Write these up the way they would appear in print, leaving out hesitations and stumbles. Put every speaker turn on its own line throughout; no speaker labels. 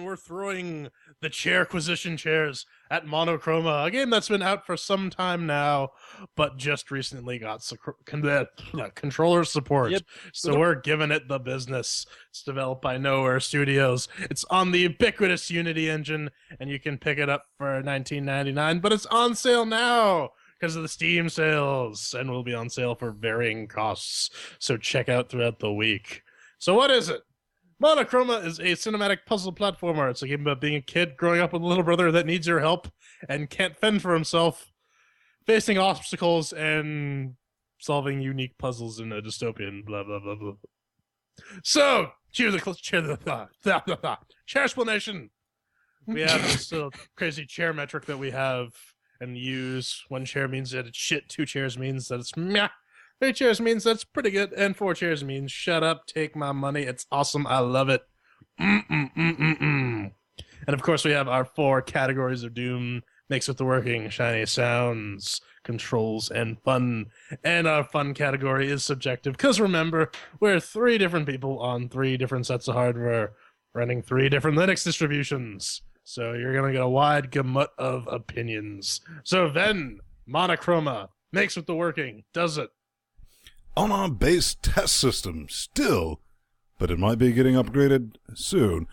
we're throwing the chairquisition chairs at Monochroma, a game that's been out for some time now, but just recently got controller support.
Yep.
So we're giving it the business. It's developed by Nowhere Studios. It's on the ubiquitous Unity engine, and you can pick it up for $19.99, but it's on sale now because of the Steam sales, and will be on sale for varying costs. So check out throughout the week. So what is it? Monochroma is a cinematic puzzle platformer. It's a game about being a kid growing up with a little brother that needs your help and can't fend for himself, facing obstacles and solving unique puzzles in a dystopian blah blah blah blah. So chair explanation. We have this little crazy chair metric that we have and use. One chair means that it's shit. 2 chairs means that it's meh. 3 chairs means that's pretty good, and 4 chairs means shut up, take my money, it's awesome, I love it. And of course we have our 4 categories of doom: makes with the working, shiny sounds, controls, and fun. And our fun category is subjective, because remember, we're 3 different people on 3 different sets of hardware, running 3 different Linux distributions. So you're gonna get a wide gamut of opinions. So then, Monochroma, makes with the working, does it
on our base test system still, but it might be getting upgraded soon.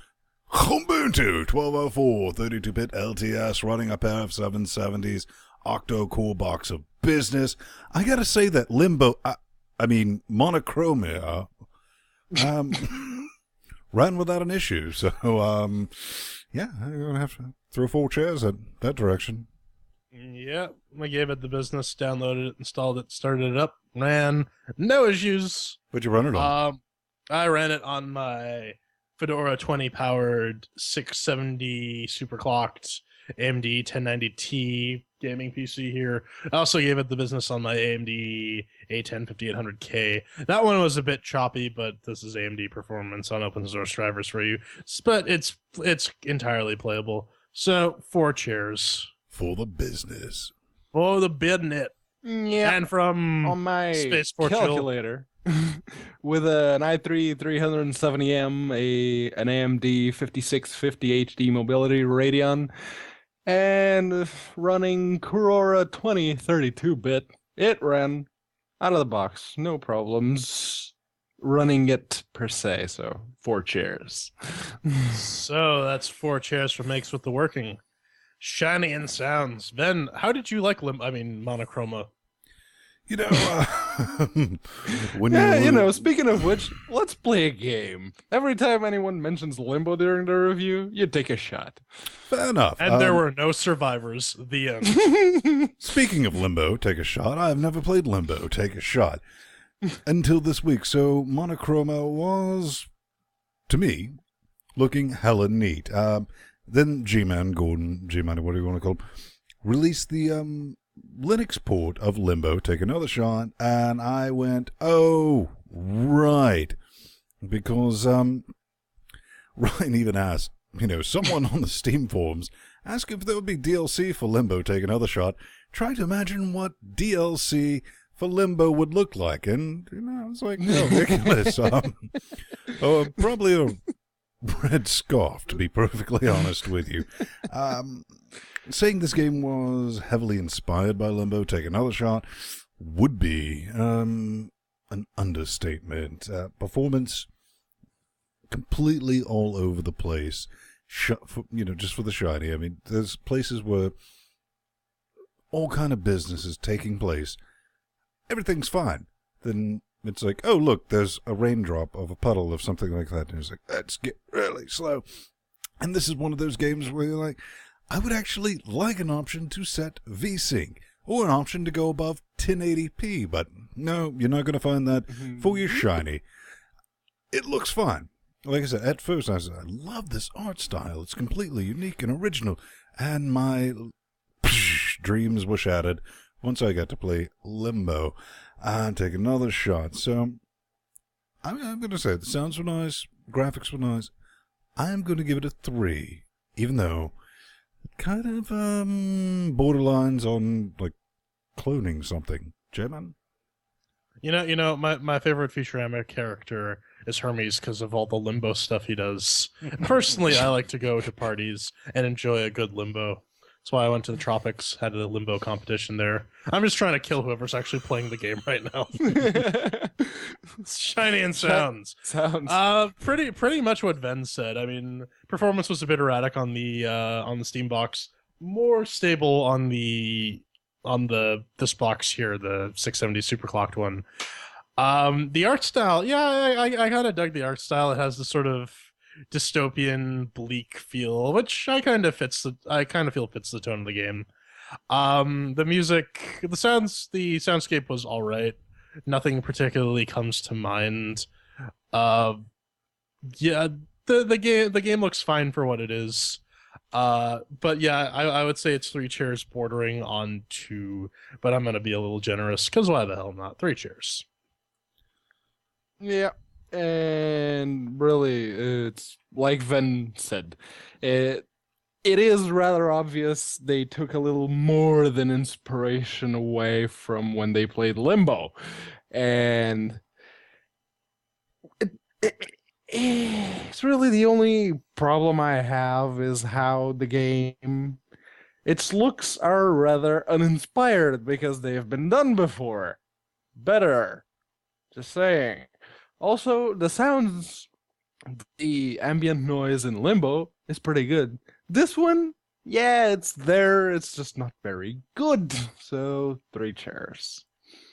Ubuntu 12.04, 32-bit LTS, running a pair of 770s, octo-core box of business. I gotta say that Monochroma, ran without an issue. So, yeah, I'm gonna have to throw 4 chairs at that direction.
Yeah, I gave it the business, downloaded it, installed it, started it up, ran, no issues.
What'd you run it on?
I ran it on my Fedora 20 powered 670 superclocked AMD 1090T gaming PC here. I also gave it the business on my AMD A10 5800K. That one was a bit choppy, but this is AMD performance on open source drivers for you. But it's entirely playable. So 4 chairs.
For the business.
For the business.
Yeah.
And from
on my
Space for
calculator with an i3 370M, an AMD 5650 HD Mobility Radeon, and running Kurora 2032-bit, it ran out of the box, no problems running it per se. So 4 chairs.
So that's 4 chairs for makes with the working. Shiny and sounds. Ben, how did you like Monochroma?
You know,
speaking of which, let's play a game. Every time anyone mentions Limbo during the review, you take a shot.
Fair enough.
And there were no survivors. The end.
Speaking of Limbo, take a shot. I've never played Limbo, take a shot. Until this week. So Monochroma was, to me, looking hella neat. Then Gordon, what do you want to call him, released the Linux port of Limbo, take another shot, and I went, oh, right. Because Ryan even asked, someone on the Steam forums asked if there would be DLC for Limbo, take another shot. Try to imagine what DLC for Limbo would look like. And, I was like, no, ridiculous. Probably a red scarf, to be perfectly honest with you. Saying this game was heavily inspired by Limbo, take another shot, would be an understatement. Performance completely all over the place. Just for the shiny. I mean, there's places where all kind of business is taking place. Everything's fine. Then it's like, oh, look, there's a raindrop of a puddle of something like that. And it's like, let's get really slow. And this is one of those games where you're like, I would actually like an option to set VSync or an option to go above 1080p. But no, you're not going to find that for your shiny. It looks fine. Like I said, at first I said, I love this art style. It's completely unique and original. And my dreams were shattered once I got to play Limbo and take another shot. So I'm going to say the sounds were nice, graphics were nice. I'm going to give it a 3, even though it kind of borderlines on like cloning something. J-Man?
My favorite Futurama character is Hermes because of all the limbo stuff he does. Personally, I like to go to parties and enjoy a good limbo. That's why I went to the tropics, had a limbo competition there. I'm just trying to kill whoever's actually playing the game right now. Shiny and sounds. Pretty much what Ven said. I mean, performance was a bit erratic on the Steam box, more stable on this box here, the 670 superclocked one. The art style, yeah, I kind of dug the art style. It has this sort of dystopian, bleak feel, which I kind of feel fits the tone of the game. The music, the soundscape was all right. Nothing particularly comes to mind. Yeah, the game looks fine for what it is. But yeah, I would say it's 3 chairs bordering on 2, but I'm gonna be a little generous because why the hell not? 3 chairs.
Yeah, and really, it's like Ven said, it is rather obvious they took a little more than inspiration away from when they played Limbo, and it's really the only problem I have is how the game, its looks are rather uninspired because they have been done before. Better. Just saying. Also, the sounds, the ambient noise in Limbo is pretty good. This one, yeah, it's there, it's just not very good. So, 3 chairs.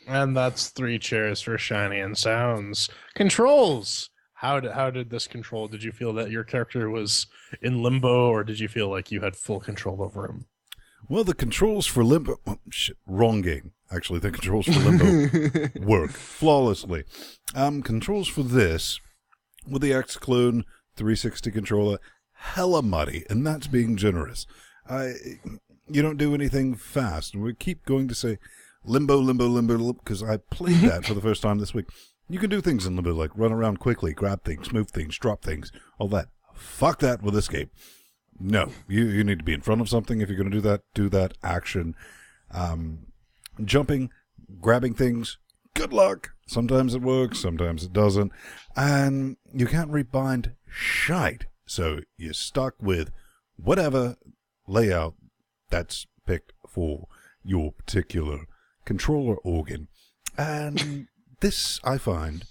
And that's 3 chairs for Shiny and Sounds. Controls! How did this control? Did you feel that your character was in limbo, or did you feel like you had full control over him?
Well, the controls for Limbo... Oh, shit, wrong game. Actually, the controls for Limbo work flawlessly. Controls for this, with the X-Clone 360 controller, hella muddy, and that's being generous. You don't do anything fast, and we keep going to say Limbo, because I played that for the first time this week. You can do things in Limbo, like run around quickly, grab things, move things, drop things, all that. Fuck that with this game. No, you need to be in front of something if you're going to do that action. Jumping, grabbing things, good luck. Sometimes it works, sometimes it doesn't. And you can't rebind shite. So you're stuck with whatever layout that's picked for your particular controller organ. And this, I find,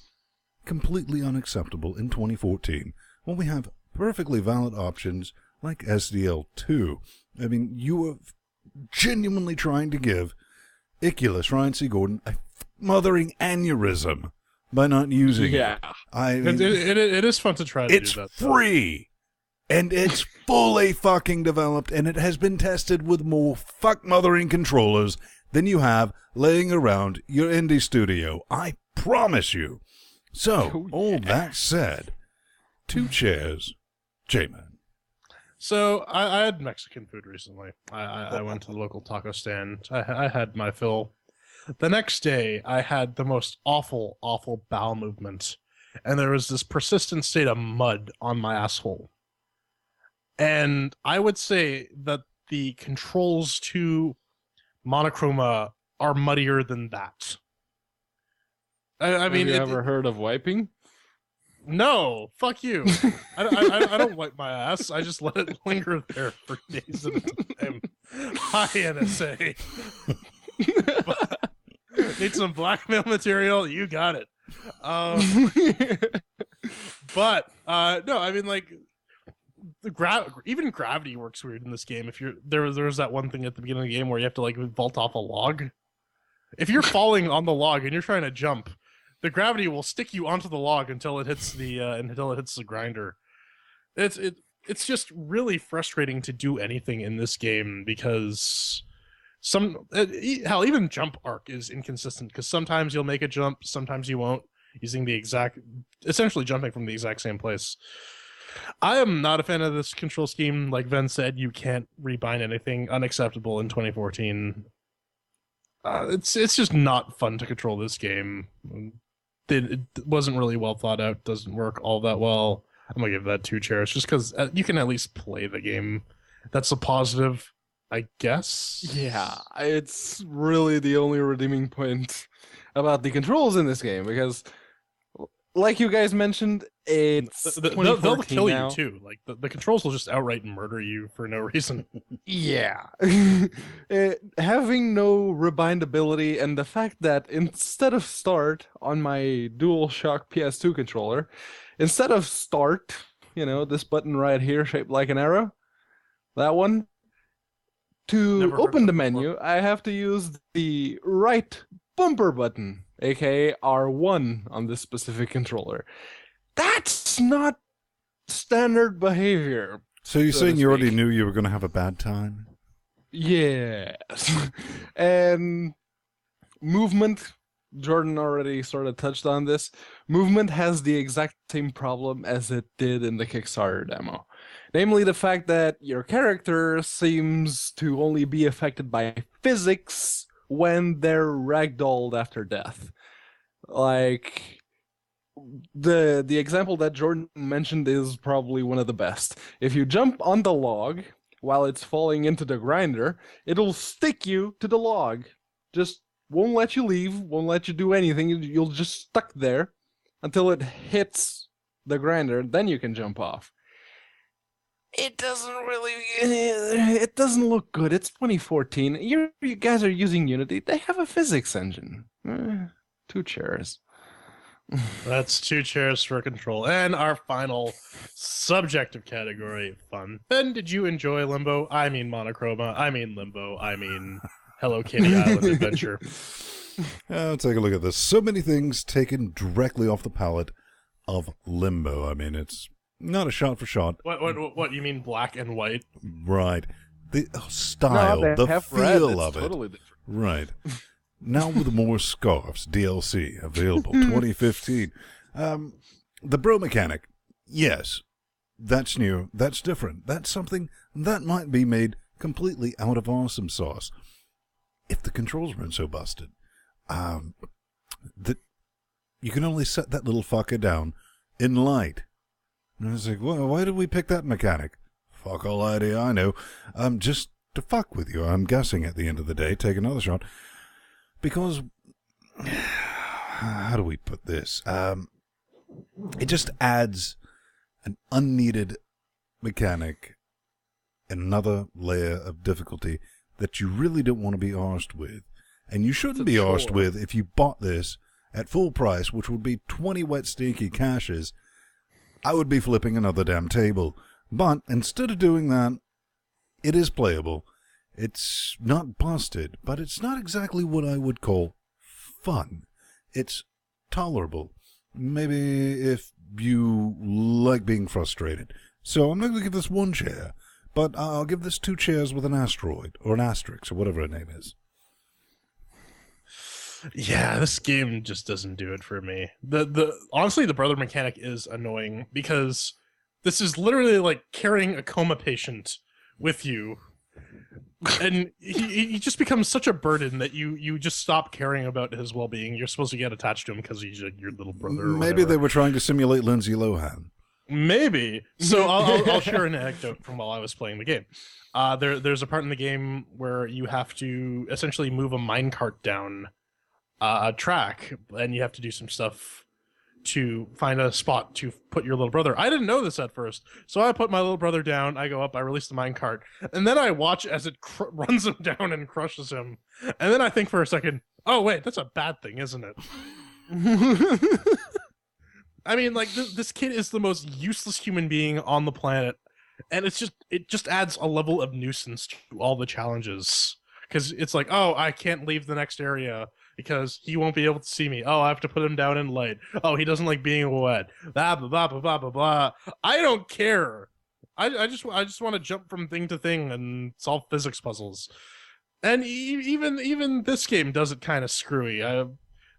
completely unacceptable in 2014 when we have perfectly valid options like SDL2. I mean, you are genuinely trying to give Iculus, Ryan C. Gordon, a mothering aneurysm by not using it. I mean,
it is fun to try to do that.
It's free, and it's fully fucking developed, and it has been tested with more fuck-mothering controllers than you have laying around your indie studio. I promise you. So, all that said, 2 chairs, J-Man.
So I had Mexican food recently. I went to the local taco stand. I had my fill. The next day, I had the most awful bowel movement, and there was this persistent state of mud on my asshole. And I would say that the controls to Monochroma are muddier than that. I mean,
have you ever heard of wiping?
No, fuck you. I don't wipe my ass. I just let it linger there for days at a time. Hi, NSA. Need some blackmail material? You got it. But no, I mean, like, even gravity works weird in this game. If there's that one thing at the beginning of the game where you have to like vault off a log. If you're falling on the log and you're trying to jump, the gravity will stick you onto the log until it hits the grinder. It's just really frustrating to do anything in this game because hell, even jump arc is inconsistent because sometimes you'll make a jump, sometimes you won't, essentially jumping from the exact same place. I am not a fan of this control scheme. Like Ven said, you can't rebind anything. Unacceptable in 2014. It's just not fun to control this game. It wasn't really well thought out. Doesn't work all that well. I'm gonna give that 2 chairs just because you can at least play the game. That's a positive, I guess.
Yeah, it's really the only redeeming point about the controls in this game because, like you guys mentioned, it's
They'll
2014
kill
now.
you too. Like the controls will just outright murder you for no reason.
Yeah. Having no rebindability and the fact that instead of start on my DualShock PS2 controller, instead of start, this button right here shaped like an arrow, that one, to
Never heard
open
that
the
before.
menu, I have to use the right bumper button, aka R1 on this specific controller. That's not standard behavior.
So you're
So to
saying you already
speak.
knew you were going to have a bad time?
Yes. And movement, Jordan already sort of touched on this. Movement has the exact same problem as it did in the Kickstarter demo. Namely, the fact that your character seems to only be affected by physics when they're ragdolled after death. Like, the example that Jordan mentioned is probably one of the best. If you jump on the log while it's falling into the grinder, it'll stick you to the log. Just won't let you leave, won't let you do anything. You'll just stuck there until it hits the grinder, then you can jump off. It doesn't look good. It's 2014. You guys are using Unity. They have a physics engine. 2 chairs.
That's 2 chairs for control. And our final subjective category, fun. Ben, did you enjoy Limbo? I mean Monochroma. I mean Limbo. I mean Hello Kitty Island Adventure.
Take a look at this. So many things taken directly off the palette of Limbo. I mean, it's not a shot for shot.
What you mean black and white?
Right. The style,
No,
the
half red,
feel
it's
of it.
totally different.
Right. Now with more scarves, DLC, available 2015. The bro mechanic, yes, that's new, that's different. That's something that might be made completely out of awesome sauce. If the controls weren't so busted, that you can only set that little fucker down in light. And I was like, well, why did we pick that mechanic? Fuck all idea, I know. Just to fuck with you, I'm guessing at the end of the day. Take another shot. Because, how do we put this? It just adds an unneeded mechanic, another layer of difficulty that you really don't want to be arsed with. And you shouldn't be arsed with if you bought this at full price, which would be 20 wet stinky cashes. I would be flipping another damn table. But instead of doing that, it is playable. It's not busted, but it's not exactly what I would call fun. It's tolerable. Maybe if you like being frustrated. So I'm not going to give this 1 chair, but I'll give this 2 chairs with an asteroid, or an asterisk, or whatever her name is.
Yeah, this game just doesn't do it for me. Honestly, the brother mechanic is annoying because this is literally like carrying a coma patient with you. And he just becomes such a burden that you just stop caring about his well-being. You're supposed to get attached to him because he's your little brother. Or
Maybe
whatever.
they were trying to simulate Lindsay Lohan.
Maybe. So I'll share an anecdote from while I was playing the game. There's a part in the game where you have to essentially move a minecart down a track, and you have to do some stuff to find a spot to put your little brother. I didn't know this at first, so I put my little brother down. I go up, I release the minecart, and then I watch as it runs him down and crushes him. And then I think for a second, oh wait, that's a bad thing, isn't it? I mean, like this kid is the most useless human being on the planet, and it just adds a level of nuisance to all the challenges. Because it's like, oh, I can't leave the next area because he won't be able to see me. Oh, I have to put him down in light. Oh, he doesn't like being wet. Blah blah blah blah blah blah blah. I don't care. I just want to jump from thing to thing and solve physics puzzles. And even this game does it kind of screwy.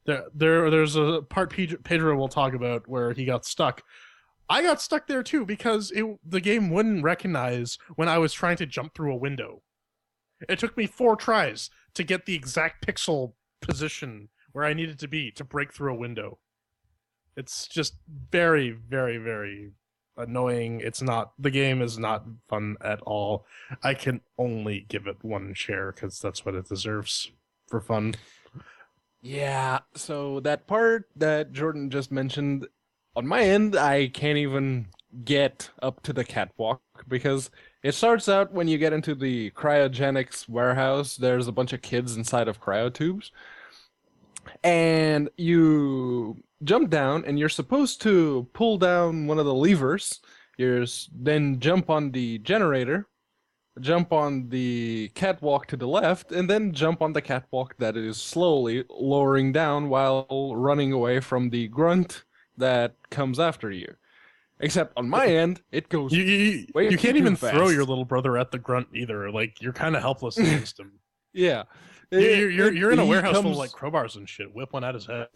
There's a part Pedro will talk about where he got stuck. I got stuck there too because the game wouldn't recognize when I was trying to jump through a window. It took me 4 tries to get the exact pixel position where I needed to be to break through a window. It's just very, very, very annoying. The game is not fun at all. I can only give it 1 chair because that's what it deserves for fun.
Yeah, so that part that Jordan just mentioned, on my end, I can't even get up to the catwalk because it starts out when you get into the cryogenics warehouse. There's a bunch of kids inside of cryotubes. And you jump down, and you're supposed to pull down one of the levers. Then jump on the generator, jump on the catwalk to the left, and then jump on the catwalk that is slowly lowering down while running away from the grunt that comes after you. Except on my end, it goes
You
way
can't
too
even
fast.
throw your little brother at the grunt either. Like, you're kind of helpless against him.
Yeah.
You're in a
He
warehouse full of
comes-
like crowbars and shit. Whip one at his head.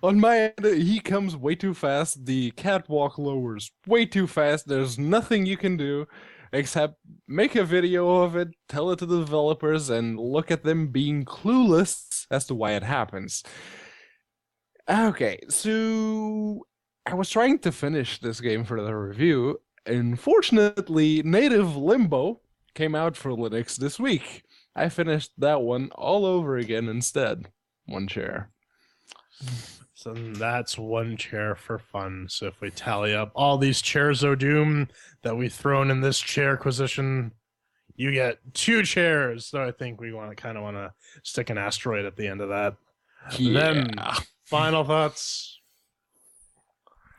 On my end, he comes way too fast. The catwalk lowers way too fast. There's nothing you can do except make a video of it, tell it to the developers, and look at them being clueless as to why it happens. Okay, so I was trying to finish this game for the review. Unfortunately, native Limbo came out for Linux this week. I finished that one all over again instead. One chair.
So that's one chair for fun. So if we tally up all these chairs of doom that we've thrown in this chairquisition, you get 2 chairs. So I think we want to stick an asteroid at the end of that. Then final thoughts.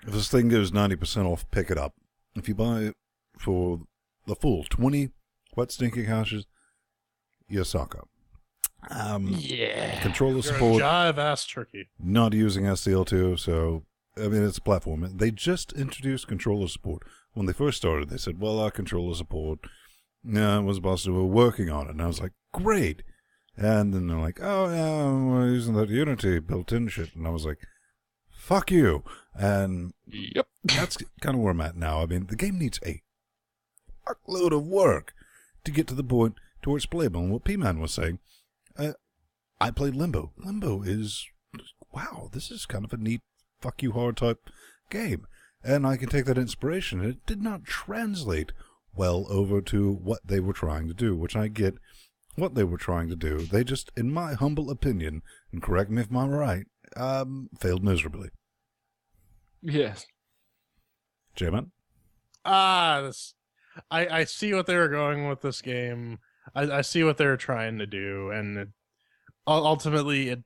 If this thing goes 90% off, pick it up. If you buy it for the full 20 wet stinking hashes, you suck up. Controller
You're a
support,
jive ass turkey.
not using SDL2, so, I mean, it's a platform. They just introduced controller support. When they first started, they said, well, our controller support was possible. We're working on it. And I was like, great. And then they're like, oh, yeah, we're using that Unity built-in shit. And I was like, fuck you. And
Yep.
that's kind of where I'm at now. I mean, the game needs a fuckload of work to get to the point to where it's playable. And what P-Man was saying, I played Limbo. Limbo is, wow, this is kind of a neat fuck you hard type game. And I can take that inspiration. It did not translate well over to what they were trying to do, which I get what they were trying to do. They just, in my humble opinion, and correct me if I'm right, failed miserably.
Yes.
J-Man?
I see what they were going with this game. I see what they were trying to do, and ultimately it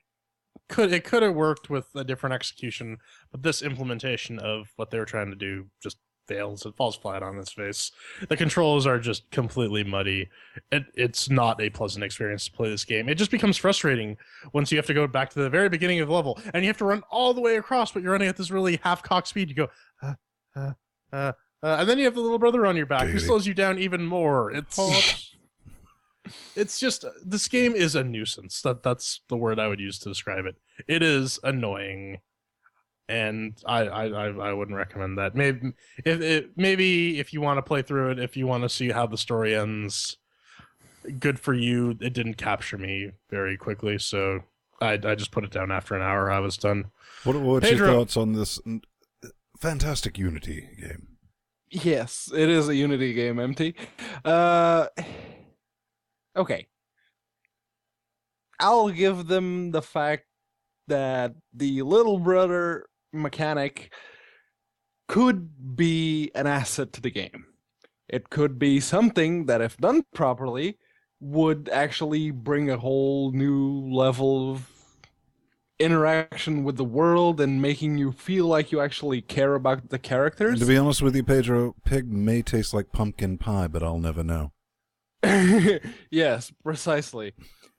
could have worked with a different execution, but this implementation of what they were trying to do just fails. It falls flat on its face. The controls are just completely muddy. It's not a pleasant experience to play this game. It just becomes frustrating once you have to go back to the very beginning of the level, and you have to run all the way across, but you're running at this really half-cock speed. You go, and then you have the little brother on your back who slows you down even more. It's just, this game is a nuisance. That's the word I would use to describe it. It is annoying, and I wouldn't recommend that. Maybe if you want to play through it, if you want to see how the story ends, good for you. It didn't capture me very quickly, so I just put it down after an hour. I was done.
What's
Pedro.
your thoughts on this fantastic Unity game?
Yes, it is a Unity game, MT. Okay. I'll give them the fact that the little brother mechanic could be an asset to the game. It could be something that, if done properly, would actually bring a whole new level of interaction with the world and making you feel like you actually care about the characters.
And to be honest with you, Pedro, pig may taste like pumpkin pie, but I'll never know.
Yes, precisely.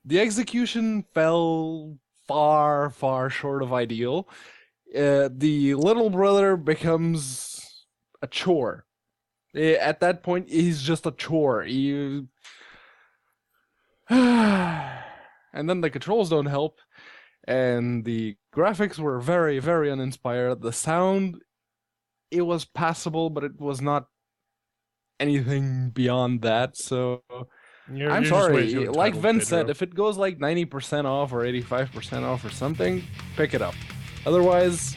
The execution fell far, far short of ideal. The little brother becomes a chore. At that point, he's just a chore. And then the controls don't help. And the graphics were very, very uninspired. The sound, it was passable, but it was not anything beyond that. So I'm
You're just way
sorry.
too
Like
entitled,
Vin said,
Pedro.
if it goes like 90% off or 85% off or something, pick it up. Otherwise,